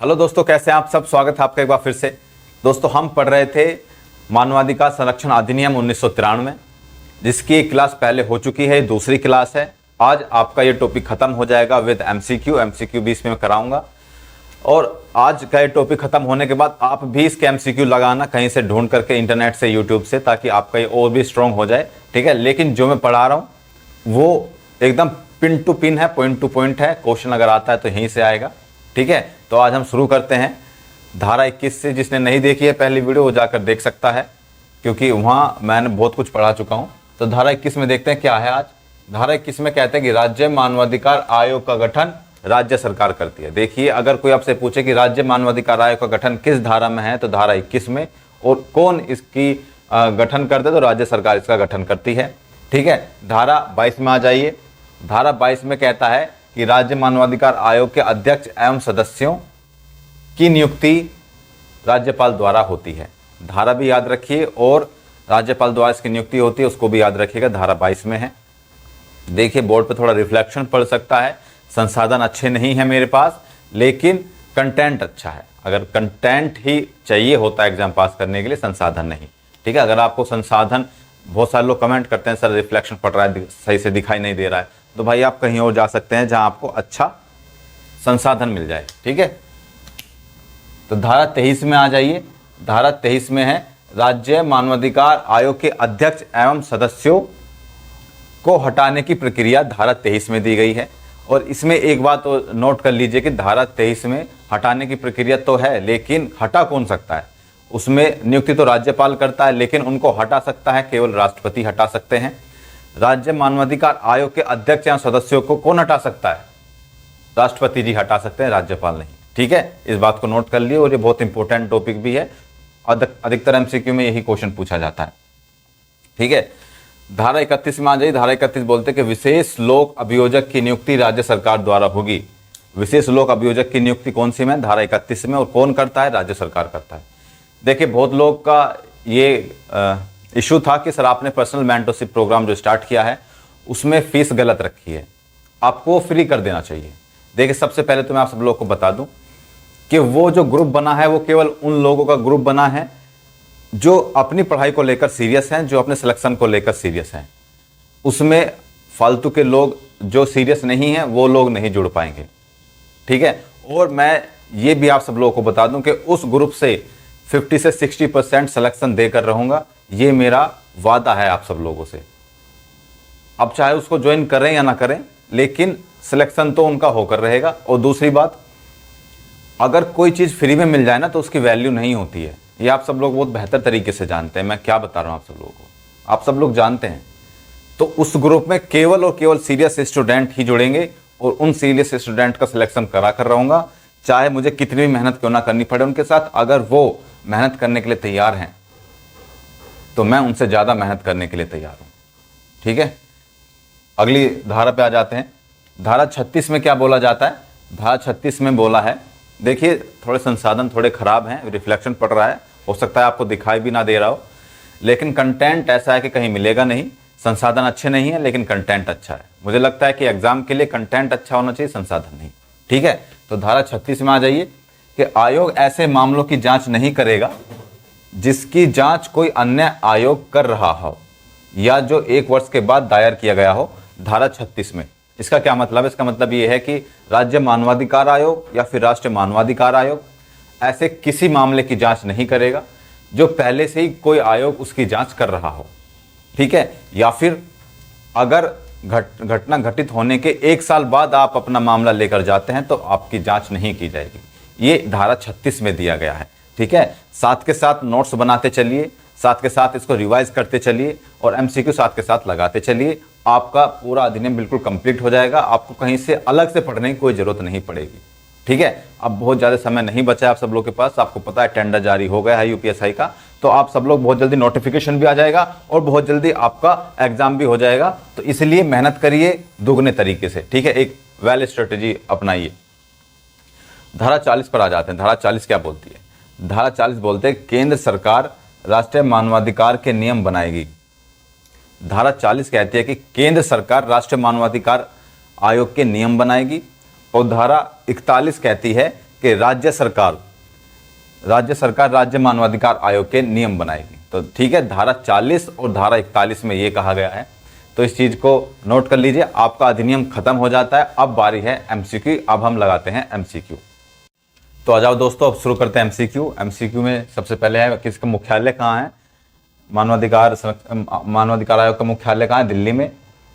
Hello दोस्तों, कैसे हैं आप सब। स्वागत है आपका एक बार फिर से। दोस्तों, हम पढ़ रहे थे मानवाधिकार संरक्षण अधिनियम 1993, जिसकी एक क्लास पहले हो चुकी है, दूसरी क्लास है। आज आपका ये टॉपिक खत्म हो जाएगा विद एमसीक्यू भी इसमें कराऊंगा। और आज का ये टॉपिक खत्म होने के बाद आप भी इसके एमसीक्यू लगाना कहीं से ढूंढ करके, इंटरनेट से, यूट्यूब से, ताकि आपका ये और भी स्ट्रांग हो जाए। ठीक है, लेकिन जो मैं पढ़ा रहा हूँ वो एकदम पिन टू पिन है, पॉइंट टू पॉइंट है। क्वेश्चन अगर आता है तो यहीं से आएगा। ठीक है, तो आज हम शुरू करते हैं धारा 21 से। जिसने नहीं देखी है पहली वीडियो, वो जाकर देख सकता है, क्योंकि वहाँ मैंने बहुत कुछ पढ़ा चुका हूँ। तो धारा 21 में देखते हैं क्या है आज। धारा 21 में कहते हैं कि राज्य मानवाधिकार आयोग का गठन राज्य सरकार करती है। देखिए, अगर कोई आपसे पूछे कि राज्य मानवाधिकार आयोग का गठन किस धारा में है, तो धारा 21 में। और कौन इसकी गठन करते, तो राज्य सरकार इसका गठन करती है। ठीक है, धारा 22 में आ जाइए। धारा 22 में कहता है कि राज्य मानवाधिकार आयोग के अध्यक्ष एवं सदस्यों की नियुक्ति राज्यपाल द्वारा होती है। धारा भी याद रखिए, और राज्यपाल द्वारा इसकी नियुक्ति होती है, उसको भी याद रखिएगा। धारा 22 में है। देखिए, बोर्ड पे थोड़ा रिफ्लेक्शन पड़ सकता है, संसाधन अच्छे नहीं है मेरे पास, लेकिन कंटेंट अच्छा है। अगर कंटेंट ही चाहिए होता है एग्जाम पास करने के लिए, संसाधन नहीं। ठीक है, अगर आपको संसाधन, बहुत सारे लोग कमेंट करते हैं सर रिफ्लेक्शन पड़ रहा है, सही से दिखाई नहीं दे रहा है, तो भाई आप कहीं और जा सकते हैं जहां आपको अच्छा संसाधन मिल जाए। ठीक है, तो धारा 23 में आ जाइए। धारा 23 में है राज्य मानवाधिकार आयोग के अध्यक्ष एवं सदस्यों को हटाने की प्रक्रिया धारा 23 में दी गई है। और इसमें एक बात तो नोट कर लीजिए कि धारा 23 में हटाने की प्रक्रिया तो है, लेकिन हटा कौन सकता है। उसमें नियुक्ति तो राज्यपाल करता है, लेकिन उनको हटा सकता है केवल राष्ट्रपति हटा सकते हैं। राज्य मानवाधिकार आयोग के अध्यक्ष या सदस्यों को कौन हटा सकता है? राष्ट्रपति जी हटा सकते हैं, राज्यपाल नहीं। ठीक है, इस बात को नोट कर लिए, और ये बहुत इंपॉर्टेंट टॉपिक भी है। अधिकतर एमसीक्यू में यही क्वेश्चन पूछा जाता है। ठीक है, धारा 31 में आ जाइए। धारा 31 बोलते हैं कि विशेष लोक अभियोजक की नियुक्ति राज्य सरकार द्वारा होगी। विशेष लोक अभियोजक की नियुक्ति कौन सी में? धारा 31 में। और कौन करता है? राज्य सरकार करता है। देखिए, बहुत लोग का ये इशू था कि सर आपने पर्सनल मेंटरशिप प्रोग्राम जो स्टार्ट किया है उसमें फीस गलत रखी है, आपको फ्री कर देना चाहिए। देखिए, सबसे पहले तो मैं आप सब लोग को बता दूं कि वो जो ग्रुप बना है वो केवल उन लोगों का ग्रुप बना है जो अपनी पढ़ाई को लेकर सीरियस हैं, जो अपने सिलेक्शन को लेकर सीरियस हैं। उसमें फालतू के लोग जो सीरियस नहीं हैं वो लोग नहीं जुड़ पाएंगे। ठीक है, और मैं ये भी आप सब लोगों को बता दूं कि उस ग्रुप से 50 से 60% सिलेक्शन देकर रहूंगा, ये मेरा वादा है आप सब लोगों से। अब चाहे उसको ज्वाइन करें या ना करें, लेकिन सिलेक्शन तो उनका होकर रहेगा। और दूसरी बात, अगर कोई चीज़ फ्री में मिल जाए ना तो उसकी वैल्यू नहीं होती है। ये आप सब लोग बहुत बेहतर तरीके से जानते हैं। मैं क्या बता रहा हूँ आप सब लोगों को, आप सब लोग जानते हैं। तो उस ग्रुप में केवल और केवल सीरियस स्टूडेंट ही जुड़ेंगे, और उन सीरियस स्टूडेंट का सिलेक्शन करा कर रहूँगा, चाहे मुझे कितनी भी मेहनत क्यों ना करनी पड़े उनके साथ। अगर वो मेहनत करने के लिए तैयार हैं तो मैं उनसे ज़्यादा मेहनत करने के लिए तैयार हूँ। ठीक है, अगली धारा पे आ जाते हैं। धारा 36 में क्या बोला जाता है? धारा 36 में बोला है, देखिए थोड़े संसाधन थोड़े खराब हैं, रिफ्लेक्शन पड़ रहा है, हो सकता है आपको दिखाई भी ना दे रहा हो, लेकिन कंटेंट ऐसा है कि कहीं मिलेगा नहीं। संसाधन अच्छे नहीं है, लेकिन कंटेंट अच्छा है। मुझे लगता है कि एग्जाम के लिए कंटेंट अच्छा होना चाहिए, संसाधन नहीं। ठीक है, तो धारा 36 में आ जाइए कि आयोग ऐसे मामलों की जांच नहीं करेगा जिसकी जांच कोई अन्य आयोग कर रहा हो या जो 1 वर्ष के बाद दायर किया गया हो। धारा 36 में इसका क्या मतलब है? इसका मतलब ये है कि राज्य मानवाधिकार आयोग या फिर राष्ट्रीय मानवाधिकार आयोग ऐसे किसी मामले की जांच नहीं करेगा जो पहले से ही कोई आयोग उसकी जांच कर रहा हो। ठीक है, या फिर अगर घटना घटित होने के 1 साल बाद आप अपना मामला लेकर जाते हैं तो आपकी जांच नहीं की जाएगी। ये धारा 36 में दिया गया है। ठीक है, साथ के साथ नोट्स बनाते चलिए, साथ के साथ इसको रिवाइज करते चलिए, और एमसीक्यू साथ के साथ लगाते चलिए। आपका पूरा अधिनियम बिल्कुल कंप्लीट हो जाएगा, आपको कहीं से अलग से पढ़ने की कोई ज़रूरत नहीं पड़ेगी। ठीक है, अब बहुत ज़्यादा समय नहीं बचा है आप सब लोग के पास। आपको पता है टेंडर जारी हो गया है यूपीएससी का, तो आप सब लोग बहुत जल्दी नोटिफिकेशन भी आ जाएगा और बहुत जल्दी आपका एग्जाम भी हो जाएगा। तो इसलिए मेहनत करिए दुगने तरीके से। ठीक है, एक वेल स्ट्रेटेजी अपनाइए। धारा 40 पर आ जाते हैं। धारा 40 क्या बोलती है? धारा 40 बोलते हैं केंद्र सरकार राष्ट्रीय मानवाधिकार के नियम बनाएगी। धारा 40 कहती है कि केंद्र सरकार राष्ट्रीय मानवाधिकार आयोग के नियम बनाएगी। और धारा 41 कहती है कि राज्य सरकार राज्य मानवाधिकार आयोग के नियम बनाएगी। तो ठीक है, धारा 40 और धारा 41 में ये कहा गया है, तो इस चीज़ को नोट कर लीजिए। आपका अधिनियम खत्म हो जाता है, अब बारी है एमसीक्यू। अब हम लगाते हैं एमसीक्यू। तो आ जाओ दोस्तों, अब शुरू करते हैं एमसीक्यू। एमसीक्यू में सबसे पहले है किसका मुख्यालय कहाँ है, मानवाधिकार आयोग का मुख्यालय कहाँ है, दिल्ली में।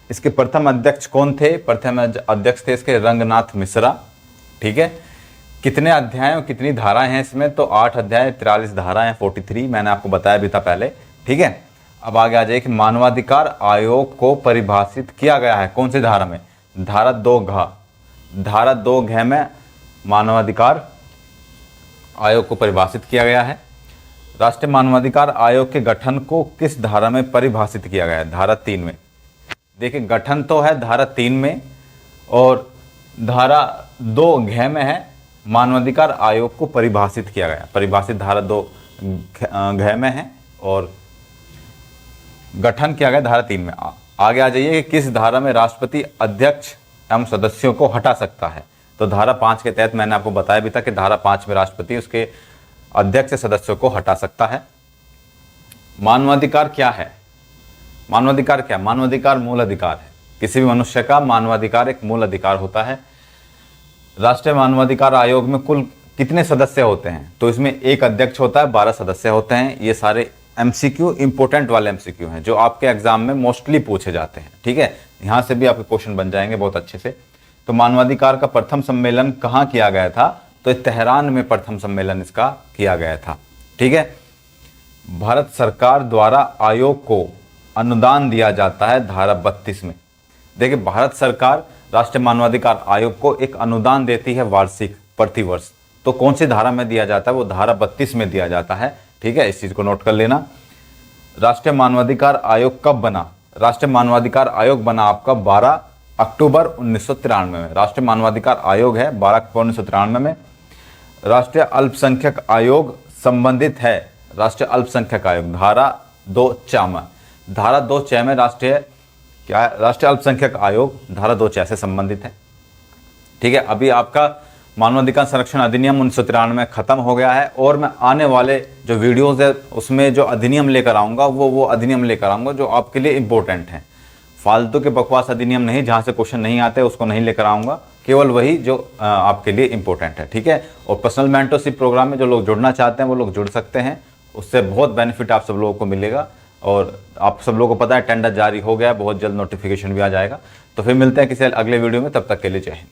इसके प्रथम अध्यक्ष कौन थे, प्रथम अध्यक्ष थे इसके रंगनाथ मिश्रा। ठीक है, कितने अध्याय और कितनी धाराएं हैं इसमें, तो 8 अध्याय 43 धाराएं 43, मैंने आपको बताया भी था पहले। ठीक है, अब आगे आ जाइए कि मानवाधिकार आयोग को परिभाषित किया गया है कौन सी धारा में, धारा 2 में मानवाधिकार आयोग को परिभाषित किया गया है। राष्ट्रीय मानवाधिकार आयोग के गठन को किस धारा में परिभाषित किया गया है, धारा 3 में। देखिए, गठन तो है धारा 3 में और धारा 2 में है, मानवाधिकार आयोग को परिभाषित किया गया, परिभाषित धारा 2 में है और गठन किया गया धारा 3 में। आगे आ जाइए कि किस धारा में राष्ट्रपति अध्यक्ष एवं सदस्यों को हटा सकता है, तो धारा 5 के तहत मैंने आपको बताया भी था कि धारा 5 में राष्ट्रपति उसके अध्यक्ष सदस्यों को हटा सकता है। मानवाधिकार क्या है, मानवाधिकार मूल अधिकार है। किसी भी मनुष्य का मानवाधिकार एक मूल अधिकार होता है। राष्ट्रीय मानवाधिकार आयोग में कुल कितने सदस्य होते हैं, तो इसमें एक अध्यक्ष होता है, 12 सदस्य होते हैं। ये सारे एमसीक्यू इंपॉर्टेंट वाले एमसीक्यू हैं जो आपके एग्जाम में मोस्टली पूछे जाते हैं। ठीक है, यहाँ से भी आपके क्वेश्चन बन जाएंगे बहुत अच्छे से। तो मानवाधिकार का प्रथम सम्मेलन कहाँ किया गया था, तो तेहरान में प्रथम सम्मेलन इसका किया गया था। ठीक है, भारत सरकार द्वारा आयोग को अनुदान दिया जाता है धारा 32 में। देखिए, भारत सरकार राष्ट्रीय मानवाधिकार आयोग को एक अनुदान देती है वार्षिक, प्रतिवर्ष। तो कौन सी धारा में दिया जाता है, वो धारा 32 में दिया जाता है। ठीक है, इस चीज को नोट कर लेना। राष्ट्रीय मानवाधिकार आयोग कब बना, राष्ट्रीय मानवाधिकार आयोग बना आपका 12 अक्टूबर 1993 में। राष्ट्रीय मानवाधिकार आयोग है 12 अक्टूबर 1993 में। राष्ट्रीय अल्पसंख्यक आयोग संबंधित है, राष्ट्रीय अल्पसंख्यक आयोग धारा 2 में, धारा 2 में राष्ट्रीय अल्पसंख्यक आयोग धारा 2 से संबंधित है। ठीक है, अभी आपका मानवाधिकार संरक्षण अधिनियम 1993 में खत्म हो गया है और मैं आने वाले जो वीडियोस है उसमें जो अधिनियम लेकर आऊँगा वो अधिनियम लेकर आऊँगा जो आपके लिए इम्पोर्टेंट हैं। फालतू के बकवास अधिनियम नहीं, जहाँ से क्वेश्चन नहीं आते उसको नहीं लेकर आऊँगा, केवल वही जो आपके लिए इम्पोर्टेंट है। ठीक है, और पर्सनल मेंटरशिप प्रोग्राम में जो लोग जुड़ना चाहते हैं वो लोग जुड़ सकते हैं, उससे बहुत बेनिफिट आप सब लोगों को मिलेगा। और आप सब लोगों को पता है टेंडर जारी हो गया, बहुत जल्द नोटिफिकेशन भी आ जाएगा। तो फिर मिलते हैं किसी अगले वीडियो में, तब तक के लिए जय हिंद।